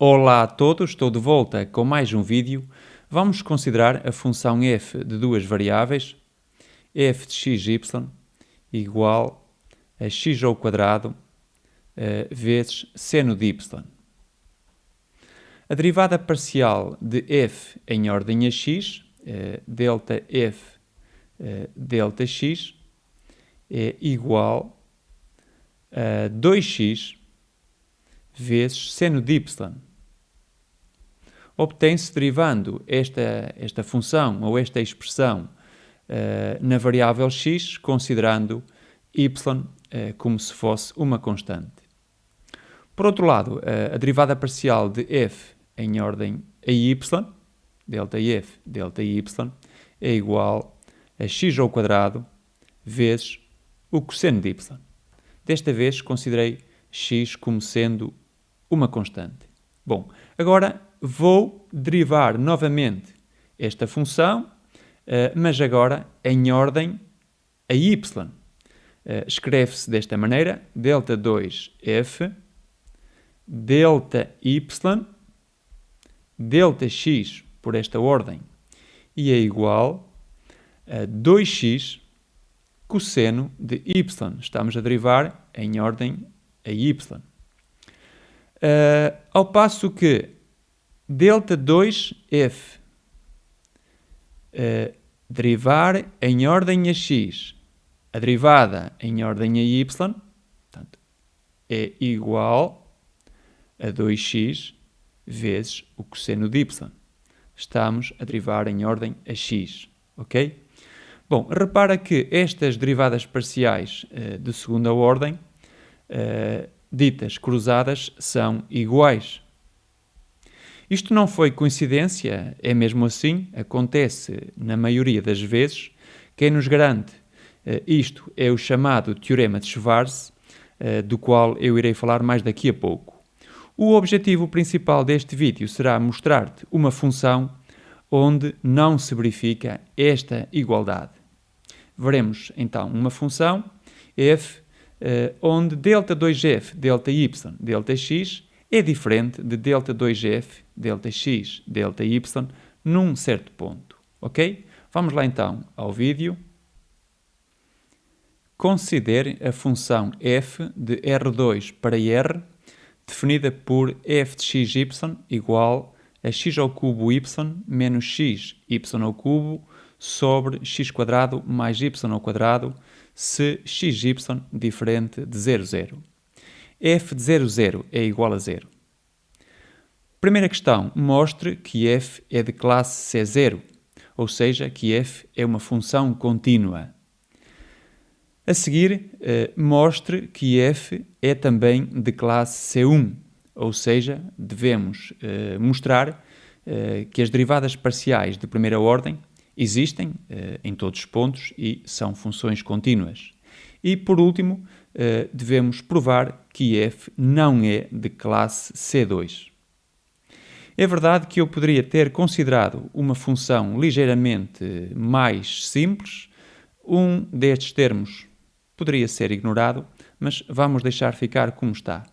Olá a todos, estou de volta com mais um vídeo. Vamos considerar a função f de duas variáveis, f de xy igual a x ao quadrado vezes seno de y. A derivada parcial de f em ordem a x, delta f delta x, é igual a 2x vezes seno de y. Obtém-se derivando esta função ou esta expressão na variável x, considerando y como se fosse uma constante. Por outro lado, a derivada parcial de f em ordem a y, delta f delta y, é igual a x ao quadrado vezes o cosseno de y. Desta vez considerei x como sendo uma constante. Bom, agora vou derivar novamente esta função, mas agora em ordem a y. Escreve-se desta maneira, delta 2f, delta y, delta x por esta ordem, e é igual a 2x cosseno de y. Estamos a derivar em ordem a y. Ao passo que delta 2f derivar em ordem a x, a derivada em ordem a y, portanto, é igual a 2x vezes o cosseno de y. Estamos a derivar em ordem a x, ok? Bom, repara que estas derivadas parciais de segunda ordem, ditas cruzadas, são iguais. Isto não foi coincidência, é mesmo assim, acontece na maioria das vezes. Quem nos garante isto é o chamado Teorema de Schwarz, do qual eu irei falar mais daqui a pouco. O objetivo principal deste vídeo será mostrar-te uma função onde não se verifica esta igualdade. Veremos então uma função f onde delta 2f, delta y, delta x é diferente de delta 2f, delta x, delta y num certo ponto, ok? Vamos lá então ao vídeo. Considere a função f de R2 para R, definida por f de xy igual a x ao cubo y menos x y ao cubo sobre x quadrado mais y ao quadrado, se xy diferente de 0, 0. f de 0, 0 é igual a 0. Primeira questão, mostre que f é de classe C0, ou seja, que f é uma função contínua. A seguir, mostre que f é também de classe C1, ou seja, devemos mostrar que as derivadas parciais de primeira ordem existem em todos os pontos e são funções contínuas. E, por último, devemos provar que f não é de classe C2. É verdade que eu poderia ter considerado uma função ligeiramente mais simples. Um destes termos poderia ser ignorado, mas vamos deixar ficar como está.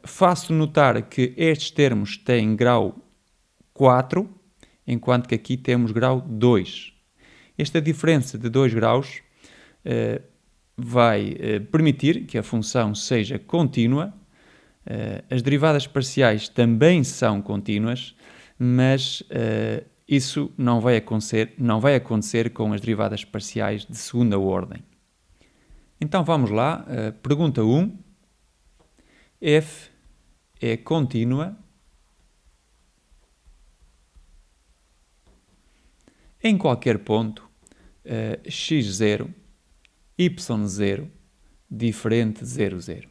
Faço notar que estes termos têm grau 4, enquanto que aqui temos grau 2. Esta diferença de 2 graus vai permitir que a função seja contínua. As derivadas parciais também são contínuas, mas isso não vai acontecer com as derivadas parciais de segunda ordem. Então vamos lá, pergunta 1. F é contínua em qualquer ponto x0, y0, diferente de 0, 0.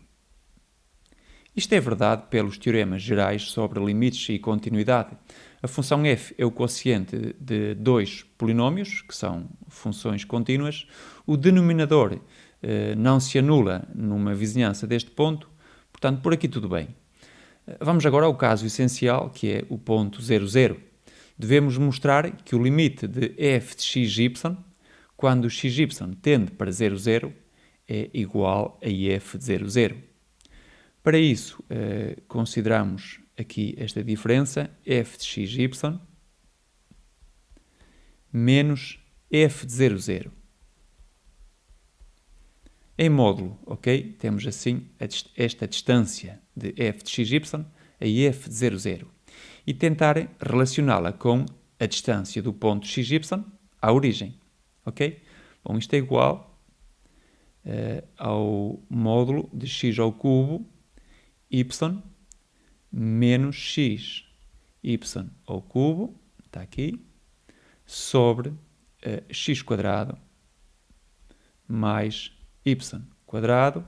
Isto é verdade pelos teoremas gerais sobre limites e continuidade. A função f é o quociente de dois polinômios, que são funções contínuas. O denominador não se anula numa vizinhança deste ponto, portanto, por aqui tudo bem. Vamos agora ao caso essencial, que é o ponto 0, 0. Devemos mostrar que o limite de f de xy, quando xy tende para 0, 0, é igual a f de 0, 0. Para isso, consideramos aqui esta diferença, f de xy menos f de 0, 0. Em módulo, ok? Temos assim esta distância de f de xy a f de 0, 0. E tentar relacioná-la com a distância do ponto xy à origem, ok? Bom, isto é igual ao módulo de x ao cubo y menos x y ao cubo, está aqui, sobre x quadrado mais y quadrado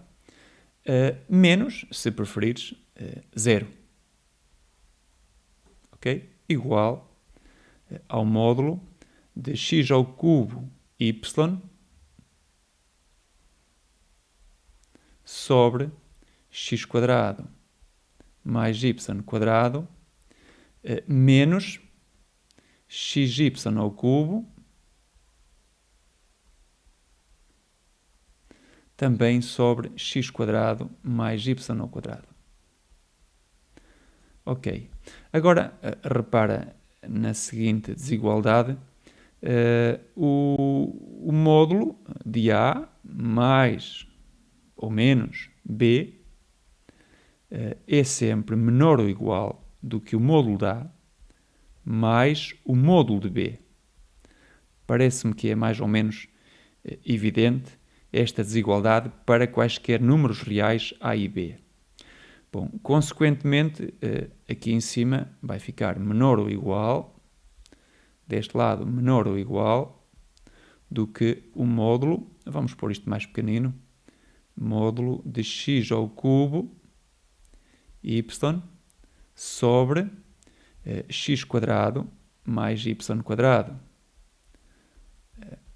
menos, se preferires, 0. Ok? Igual ao módulo de x ao cubo y sobre x quadrado mais y quadrado menos xy ao cubo também sobre x quadrado mais y ao quadrado. Ok. Agora, repara na seguinte desigualdade. O módulo de A mais ou menos B é sempre menor ou igual do que o módulo de A mais o módulo de B. Parece-me que é mais ou menos evidente esta desigualdade para quaisquer números reais A e B. Bom, consequentemente, aqui em cima vai ficar menor ou igual, deste lado menor ou igual, do que o módulo, vamos pôr isto mais pequenino, módulo de x ao cubo y sobre x quadrado mais y quadrado.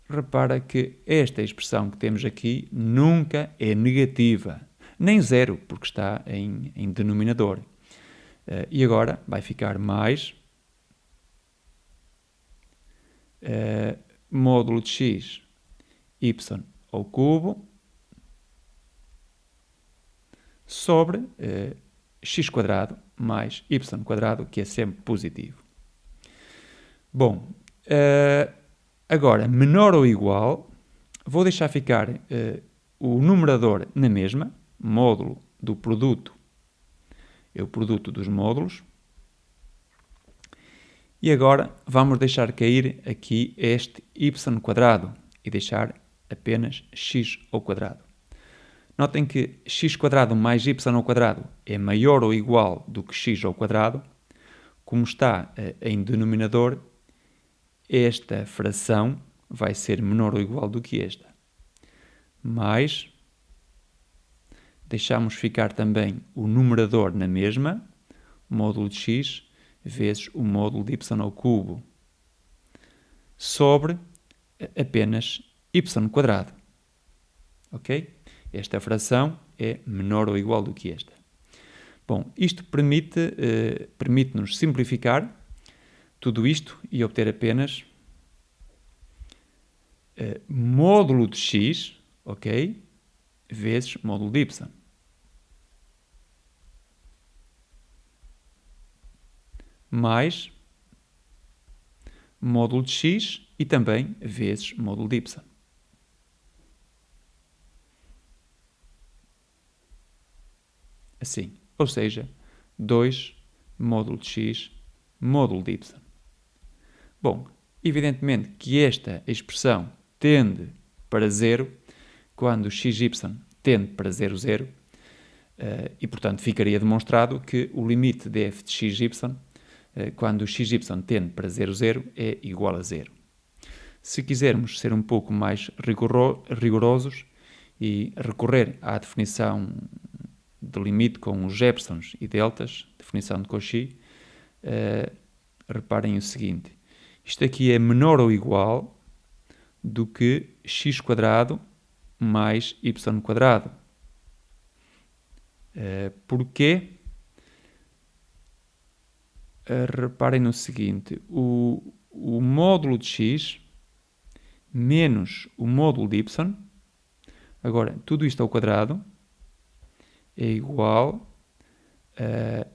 Repara que esta expressão que temos aqui nunca é negativa, nem zero, porque está em denominador. E agora vai ficar mais módulo de x y ao cubo sobre x quadrado mais y quadrado, que é sempre positivo. Bom, agora, menor ou igual, vou deixar ficar o numerador na mesma, módulo do produto é o produto dos módulos. E agora vamos deixar cair aqui este y quadrado e deixar apenas x ao quadrado. Notem que x quadrado mais y ao quadrado é maior ou igual do que x ao quadrado. Como está em denominador, esta fração vai ser menor ou igual do que esta. Mais, deixamos ficar também o numerador na mesma, módulo de x vezes o módulo de y ao cubo, sobre apenas y quadrado. Ok? Esta fração é menor ou igual do que esta. Bom, isto permite-nos simplificar tudo isto e obter apenas módulo de x, ok, vezes módulo de y. Mais módulo de x e também vezes módulo de y. Assim, ou seja, 2 módulo de x, módulo de y. Bom, evidentemente que esta expressão tende para zero quando xy tende para 0, 0, e portanto ficaria demonstrado que o limite de f de xy, quando xy tende para 0, 0, é igual a 0. Se quisermos ser um pouco mais rigorosos e recorrer à definição de limite com os Jeffersons e deltas, definição de Cauchy, reparem o seguinte, isto aqui é menor ou igual do que x quadrado mais y quadrado. Porquê? Reparem no seguinte, o módulo de x menos o módulo de y, agora tudo isto ao quadrado, é igual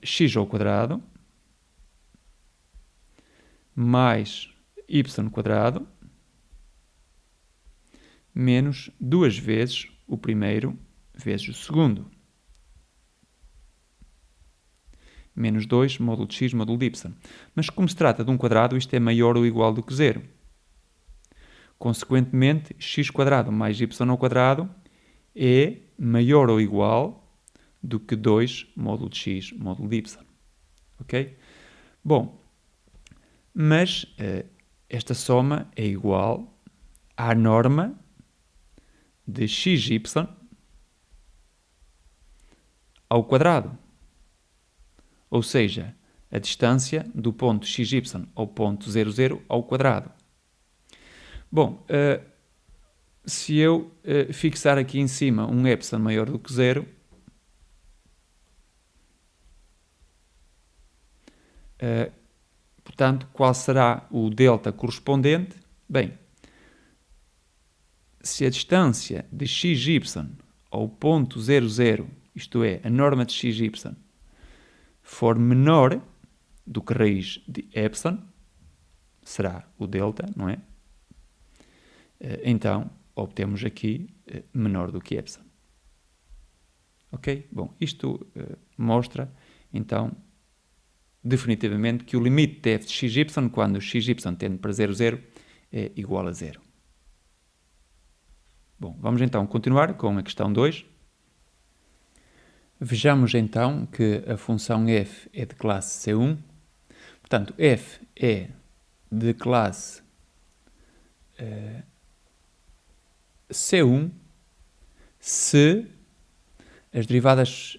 x ao quadrado mais y quadrado menos 2 vezes o primeiro vezes o segundo. Menos 2 módulo de x módulo de y. Mas como se trata de um quadrado, isto é maior ou igual do que zero. Consequentemente, x quadrado mais y ao quadrado é maior ou igual do que 2 módulo de x módulo de y. Ok? Bom, mas esta soma é igual à norma de xy ao quadrado. Ou seja, a distância do ponto xy ao ponto 0,0 ao quadrado. Bom, se eu fixar aqui em cima um epsilon maior do que 0, portanto, qual será o delta correspondente? Bem, se a distância de xy ao ponto 0,0, isto é, a norma de xy, for menor do que raiz de epsilon, será o delta, não é? Então, obtemos aqui menor do que epsilon. Ok? Bom, isto mostra, então, definitivamente que o limite de f de xy, quando xy tende para 0,0, é igual a 0. Bom, vamos então continuar com a questão 2. Vejamos então que a função f é de classe C1. Portanto, f é de classe C1 se as derivadas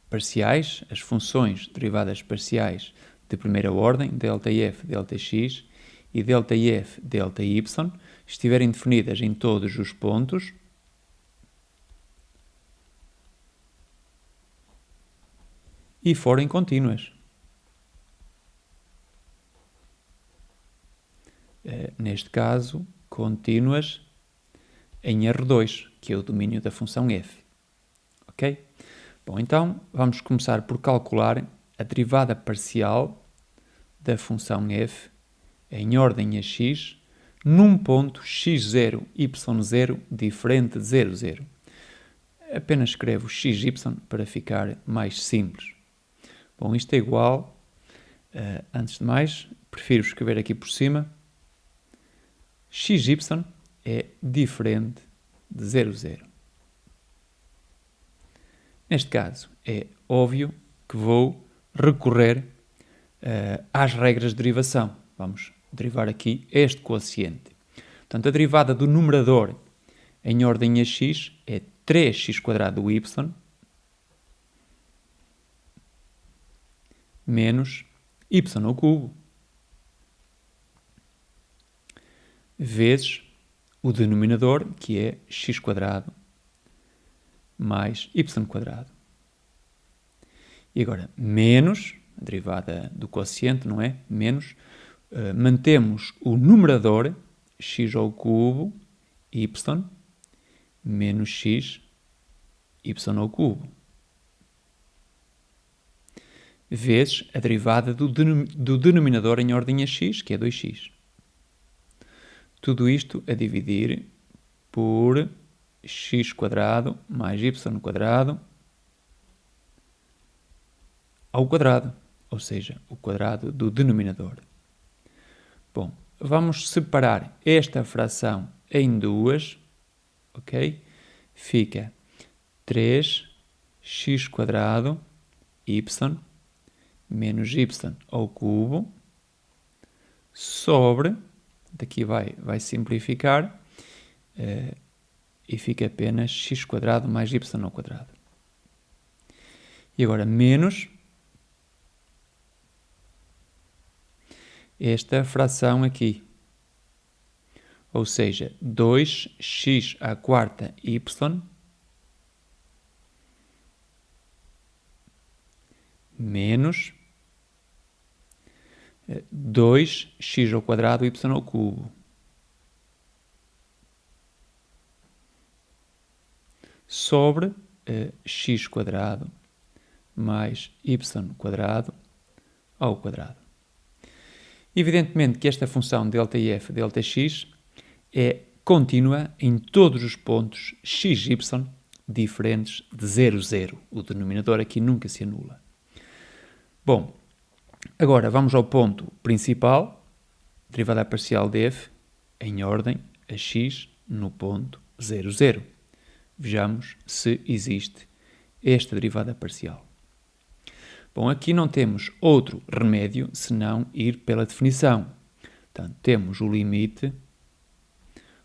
parciais, as funções derivadas parciais de primeira ordem, ΔF, ΔX e ΔF, ΔY, estiverem definidas em todos os pontos e forem contínuas. Neste caso, contínuas em R2, que é o domínio da função f. Ok? Bom, então vamos começar por calcular a derivada parcial da função f em ordem a x num ponto x0, y0 diferente de 0, 0. Apenas escrevo xy para ficar mais simples. Bom, isto é igual, antes de mais, prefiro escrever aqui por cima, xy é diferente de 0, 0. Neste caso, é óbvio que vou recorrer às regras de derivação. Vamos derivar aqui este quociente. Portanto, a derivada do numerador em ordem a x é 3x² do y menos y ao cubo vezes o denominador, que é x² mais y². E agora, menos, a derivada do quociente, não é? Menos, mantemos o numerador, x ao cubo, y, menos x, y ao cubo. Vezes a derivada do denominador em ordem a x, que é 2x. Tudo isto a dividir por x² mais y² ao quadrado, ou seja, o quadrado do denominador. Bom, vamos separar esta fração em duas, ok? Fica 3x² y menos y ao cubo sobre, daqui vai simplificar, e fica apenas x² mais y ao quadrado. E agora menos esta fração aqui, ou seja, 2x² y menos 2x² y ao cubo sobre x² mais y quadrado ao quadrado. Evidentemente que esta função ΔF ΔX é contínua em todos os pontos xy diferentes de 0, 0. O denominador aqui nunca se anula. Bom, agora vamos ao ponto principal, derivada parcial de f, em ordem a x no ponto 0, 0. Vejamos se existe esta derivada parcial. Bom, aqui não temos outro remédio senão ir pela definição. Portanto, temos o limite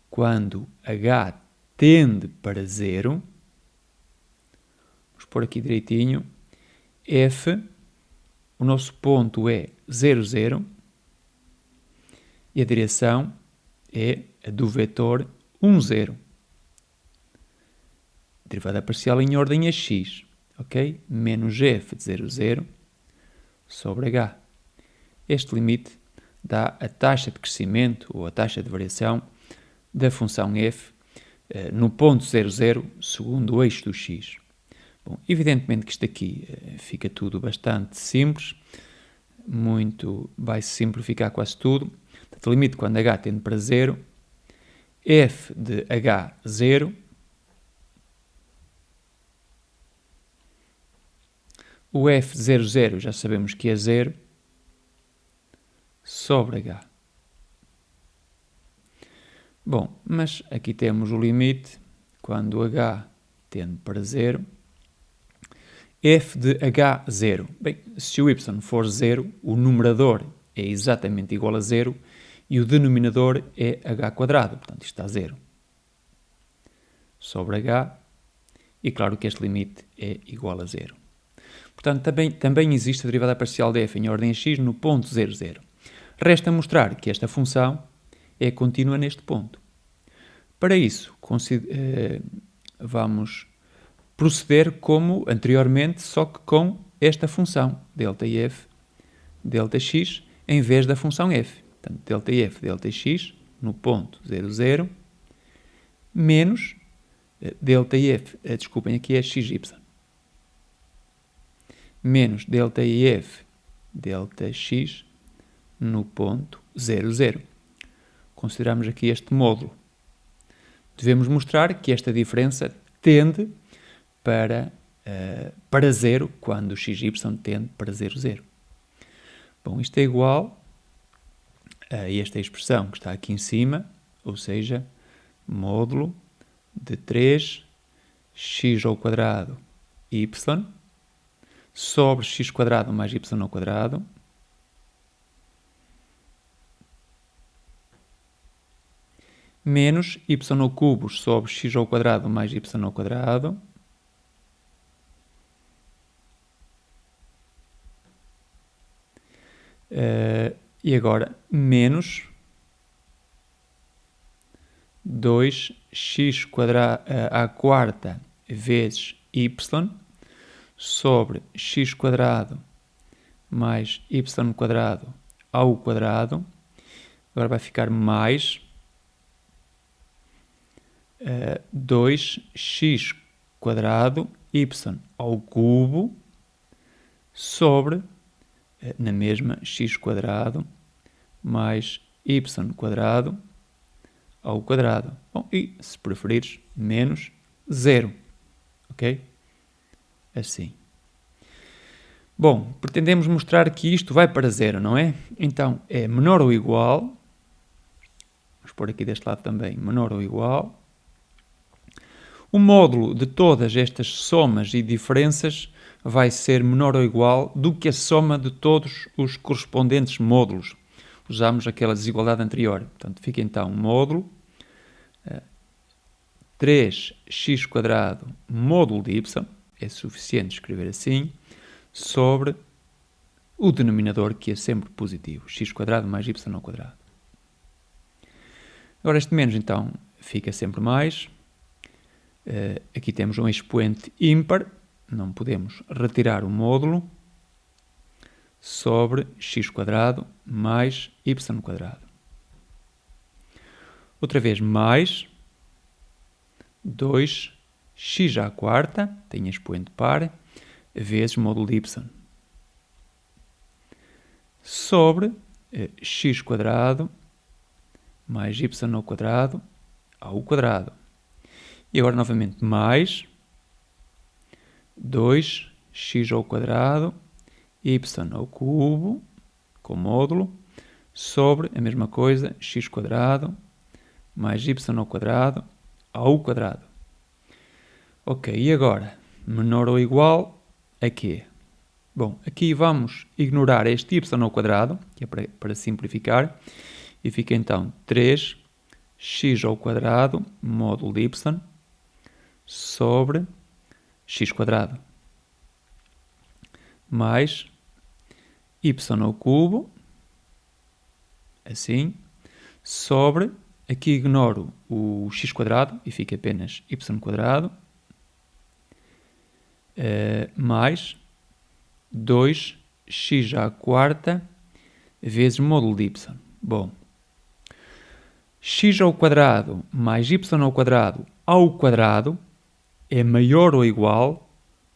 quando h tende para 0, vamos pôr aqui direitinho, f, o nosso ponto é 0, 0, e a direção é a do vetor 1, 0. Derivada parcial em ordem a x, ok? Menos f de 0, 0 sobre h. Este limite dá a taxa de crescimento ou a taxa de variação da função f no ponto 0, 0 segundo o eixo do x. Bom, evidentemente que isto aqui fica tudo bastante simples, vai-se simplificar quase tudo. Portanto, o limite quando h tende para 0, f de h 0 o f de 0, 0 já sabemos que é 0 sobre h. Bom, mas aqui temos o limite quando h tende para 0, f de h 0. Bem, se o y for 0, o numerador é exatamente igual a 0 e o denominador é h quadrado, portanto isto está 0 sobre h, e claro que este limite é igual a 0. Portanto, também existe a derivada parcial de f em ordem a x no ponto 0, 0. Resta mostrar que esta função é contínua neste ponto. Para isso, vamos proceder como anteriormente, só que com esta função, ΔF, ΔX, em vez da função f. Portanto, ΔF, ΔX, no ponto 0, 0, menos ΔF, desculpem, aqui é XY, menos ΔF, ΔX, no ponto 0, 0. Consideramos aqui este módulo. Devemos mostrar que esta diferença tende para 0 quando o XY tende para 0, 0. Bom, isto é igual a esta expressão que está aqui em cima, ou seja, módulo de 3x ao quadrado y sobre x quadrado mais y ao quadrado menos y ao cubo sobre x ao quadrado mais y ao quadrado e agora menos 2x quadrado à quarta vezes y sobre x quadrado mais y quadrado ao quadrado. Agora vai ficar mais 2x quadrado y ao cubo sobre, na mesma, x quadrado mais y quadrado ao quadrado. Bom, e, se preferires, menos 0. Ok? Assim. Bom, pretendemos mostrar que isto vai para 0, não é? Então, é menor ou igual, vamos pôr aqui deste lado também, menor ou igual, o módulo de todas estas somas e diferenças vai ser menor ou igual do que a soma de todos os correspondentes módulos. Usamos aquela desigualdade anterior. Portanto, fica então módulo 3x quadrado módulo de y, é suficiente escrever assim, sobre o denominador, que é sempre positivo, x quadrado mais y ao quadrado. Agora este menos, então, fica sempre mais. Aqui temos um expoente ímpar, não podemos retirar o módulo, sobre x quadrado mais y quadrado. Outra vez mais 2x à quarta, tem expoente par, vezes módulo de y sobre x quadrado mais y ao quadrado ao quadrado. E agora novamente mais 2x ao quadrado y ao cubo com módulo sobre a mesma coisa x quadrado mais y ao quadrado ao quadrado. Ok, e agora menor ou igual a quê? Bom, aqui vamos ignorar este y ao quadrado, que é para simplificar, e fica então 3x ao quadrado módulo de y sobre x quadrado mais y ao cubo, assim, sobre, aqui ignoro o x quadrado e fica apenas y quadrado, mais 2x à quarta vezes módulo de y. Bom, x ao quadrado mais y ao quadrado é maior ou igual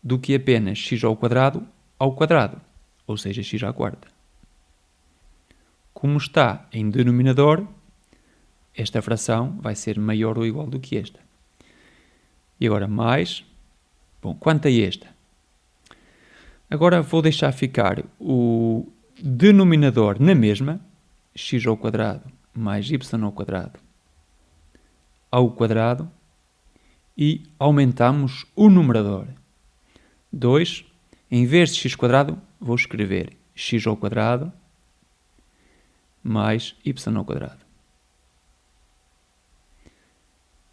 do que apenas x ao quadrado, ou seja, x à quarta. Como está em denominador, esta fração vai ser maior ou igual do que esta. E agora mais, bom, quanto a esta? Agora vou deixar ficar o denominador na mesma, x ao quadrado mais y ao quadrado, e aumentamos o numerador. 2, em vez de x quadrado, vou escrever x ao quadrado mais y ao quadrado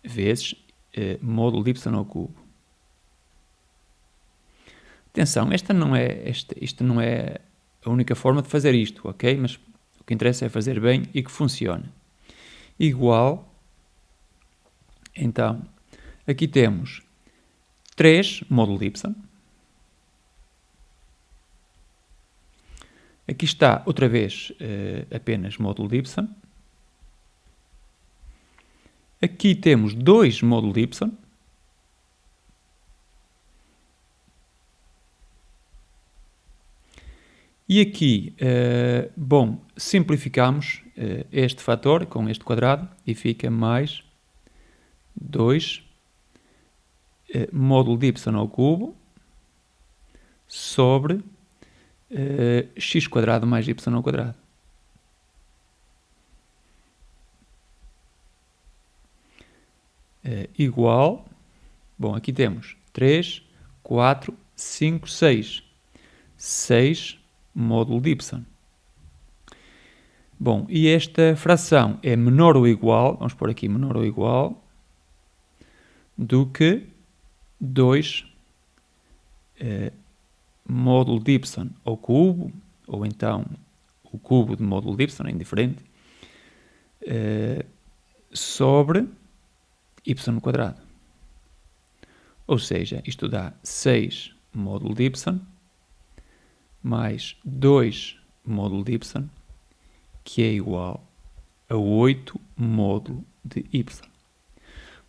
vezes módulo de y ao cubo. Atenção, isto não é a única forma de fazer isto, ok? Mas o que interessa é fazer bem e que funcione. Igual, então, aqui temos 3 módulo de y. Aqui está, outra vez, apenas módulo de y. Aqui temos 2 módulo de y. E aqui, bom, simplificamos este fator com este quadrado e fica mais 2 módulo de y ao cubo sobre x quadrado mais y ao quadrado. Igual, bom, aqui temos 3, 4, 5, 6. 6 módulo de y. Bom, e esta fração é menor ou igual, vamos pôr aqui menor ou igual, do que 2 módulo de y ao cubo, ou então o cubo de módulo de y, é indiferente, sobre y quadrado. Ou seja, isto dá 6 módulo de y mais 2 módulo de y, que é igual a 8 módulo de y.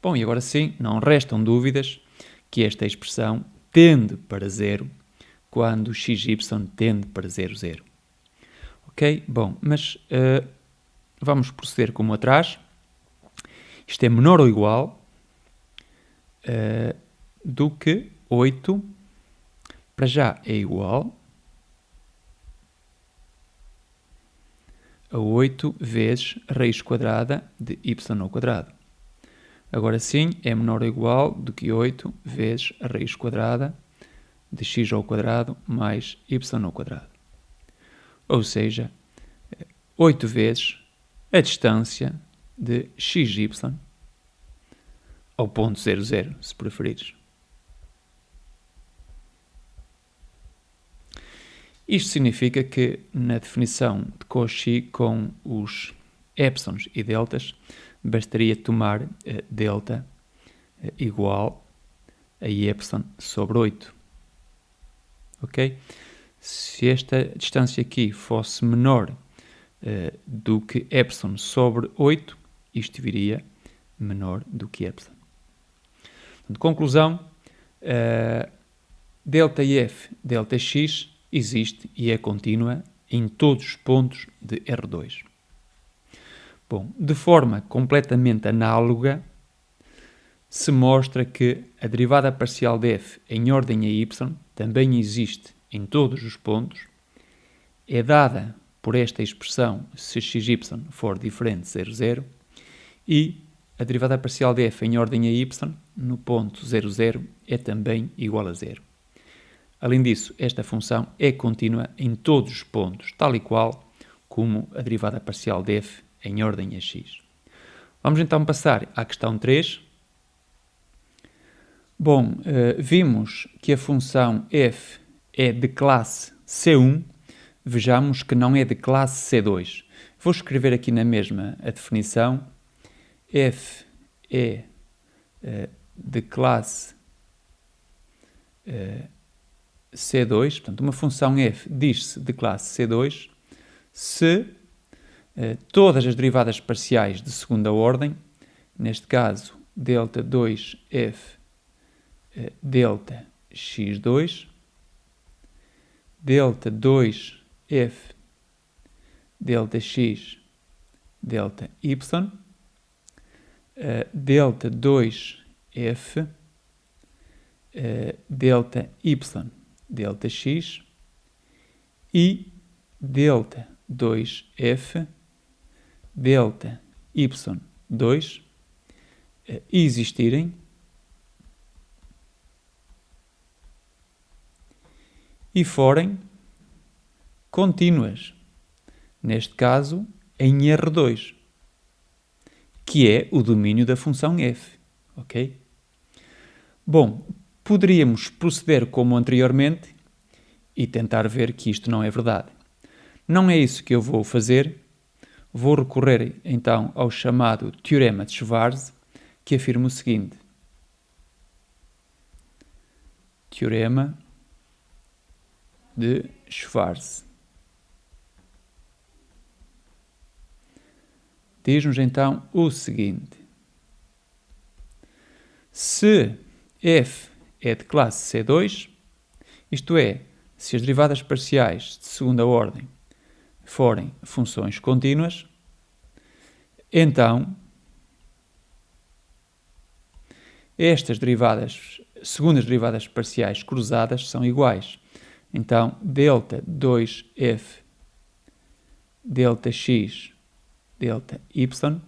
Bom, e agora sim, não restam dúvidas que esta expressão tende para zero quando xy tende para 0, 0. Ok? Bom, mas vamos proceder como atrás. Isto é menor ou igual do que 8, para já é igual a 8 vezes raiz quadrada de y ao quadrado. Agora sim, é menor ou igual do que 8 vezes a raiz quadrada de x ao quadrado mais y ao quadrado. Ou seja, 8 vezes a distância de xy ao ponto 0, 0, se preferires. Isto significa que na definição de Cauchy com os épsilons e deltas, bastaria tomar delta igual a epsilon sobre 8. Ok? Se esta distância aqui fosse menor do que epsilon sobre 8, isto viria menor do que epsilon. De conclusão, ΔF, ΔX existe e é contínua em todos os pontos de R2. Bom, de forma completamente análoga, se mostra que a derivada parcial de f em ordem a y também existe em todos os pontos, é dada por esta expressão se xy for diferente de 0, 0, e a derivada parcial de f em ordem a y no ponto 0, 0 é também igual a 0. Além disso, esta função é contínua em todos os pontos, tal e qual como a derivada parcial de f em ordem a x. Vamos então passar à questão 3. Bom, vimos que a função f é de classe C1, vejamos que não é de classe C2. Vou escrever aqui na mesma a definição. F é de classe C2, portanto, uma função f diz-se de classe C2 se todas as derivadas parciais de segunda ordem, neste caso, delta 2f delta x2, delta 2f delta x delta y, delta 2f delta y delta x e delta 2f delta y2 existirem e forem contínuas, neste caso em R2, que é o domínio da função f, ok? Bom, poderíamos proceder como anteriormente e tentar ver que isto não é verdade. Não é isso que eu vou fazer. Vou recorrer então ao chamado Teorema de Schwarz, que afirma o seguinte. Teorema de Schwarz. Diz-nos então o seguinte. Se f é de classe C2, isto é, se as derivadas parciais de segunda ordem forem funções contínuas, então estas segundas derivadas parciais cruzadas são iguais. Então, delta 2f delta x delta y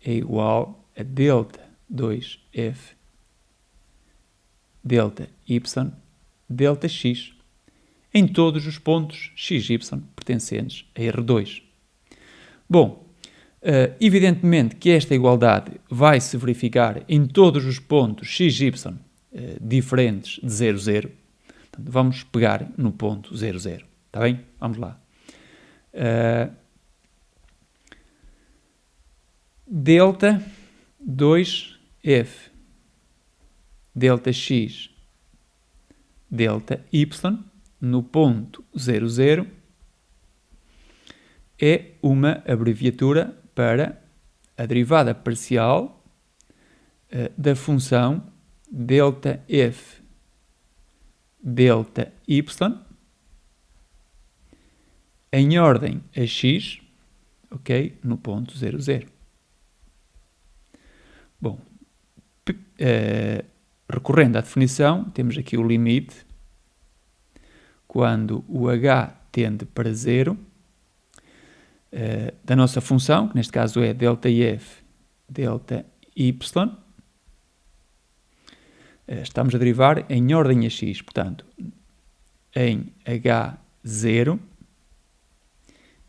é igual a delta 2f delta y delta x em todos os pontos xy pertencentes a R2. Bom, evidentemente que esta igualdade vai se verificar em todos os pontos xy diferentes de 0, 0. Portanto, vamos pegar no ponto 0, 0. Está bem? Vamos lá. Delta 2f delta x delta y no ponto 0, 0 é uma abreviatura para a derivada parcial da função delta f delta y em ordem a x, ok, no ponto 0, 0. Bom, recorrendo à definição, temos aqui o limite quando o h tende para 0 da nossa função, que neste caso é delta f delta y, estamos a derivar em ordem a x, portanto, em h0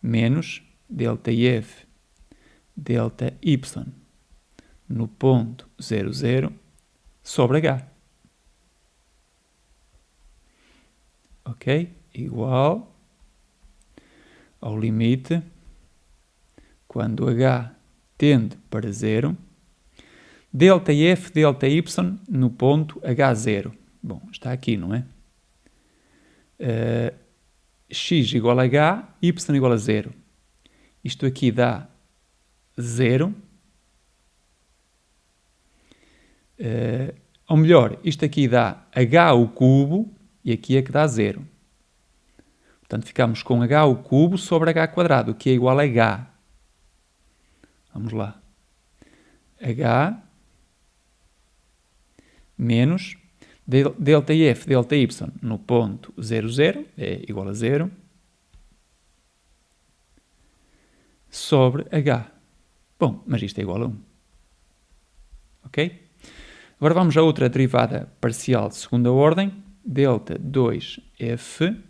menos delta f delta y no ponto 0, 0 sobre h. Ok? Igual ao limite quando h tende para 0, delta f delta y no ponto h0. Bom, está aqui, não é? X igual a h, y igual a 0. Isto aqui dá 0. Ou melhor, isto aqui dá h ao cubo e aqui é que dá 0. Portanto, ficamos com h ao cubo sobre h quadrado, que é igual a h. Vamos lá. H menos delta f, delta y no ponto 0, 0, é igual a 0, sobre h. Bom, mas isto é igual a 1. Ok? Agora vamos a outra derivada parcial de segunda ordem, delta 2f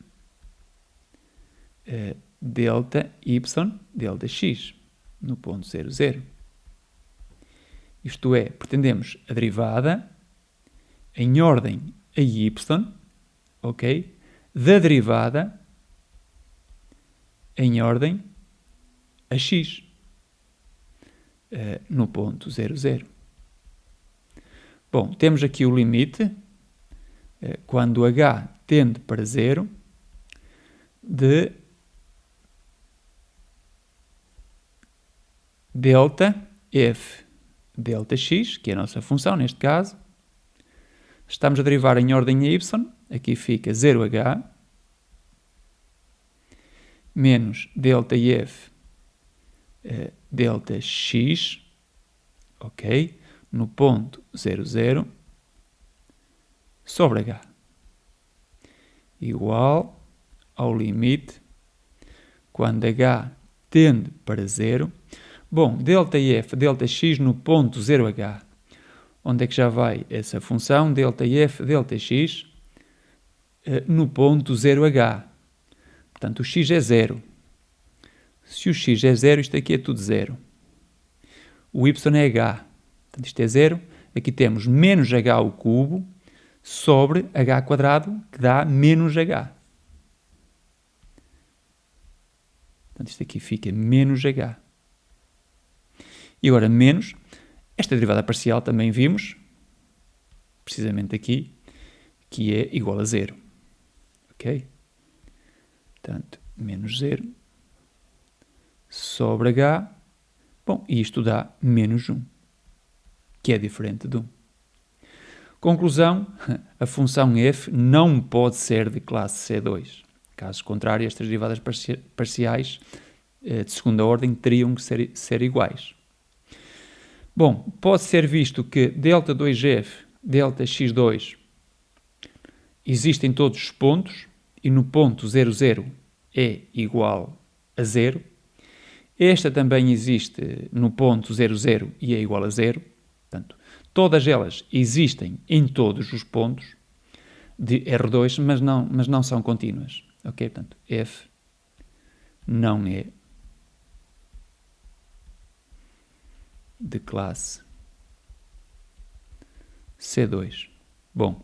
delta y, delta x, no ponto 0, 0. Isto é, pretendemos a derivada em ordem a y, ok? Da derivada em ordem a x, no ponto 0, 0. Bom, temos aqui o limite, quando h tende para 0, de delta f delta x, que é a nossa função neste caso. Estamos a derivar em ordem a y, aqui fica 0h, menos delta f delta x, ok? No ponto 0, 0, sobre h, igual ao limite, quando h tende para 0. Bom, delta f, delta x no ponto 0h. Onde é que já vai essa função? Delta f, delta x no ponto 0h. Portanto, o x é 0. Se o x é 0, isto aqui é tudo 0. O y é h. Portanto, isto é 0. Aqui temos menos h ao cubo sobre h quadrado, que dá menos h. Portanto, isto aqui fica menos h. E agora menos, esta derivada parcial também vimos, precisamente aqui, que é igual a 0. Ok? Portanto, menos 0 sobre h. Bom, e isto dá menos 1, que é diferente de 1. Conclusão, a função f não pode ser de classe C2. Caso contrário, estas derivadas parciais de segunda ordem teriam que ser iguais. Bom, pode ser visto que delta 2f, delta x2 existem todos os pontos e no ponto 0, 0 é igual a 0. Esta também existe no ponto 0, 0 e é igual a 0. Portanto, todas elas existem em todos os pontos de R2, mas não são contínuas. Ok? Portanto, f não é de classe C2. Bom,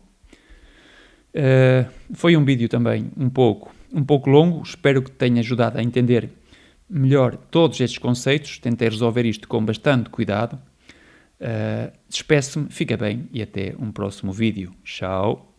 foi um vídeo também um pouco longo, espero que tenha ajudado a entender melhor todos estes conceitos, tentei resolver isto com bastante cuidado. Despeço-me, fica bem e até um próximo vídeo. Tchau!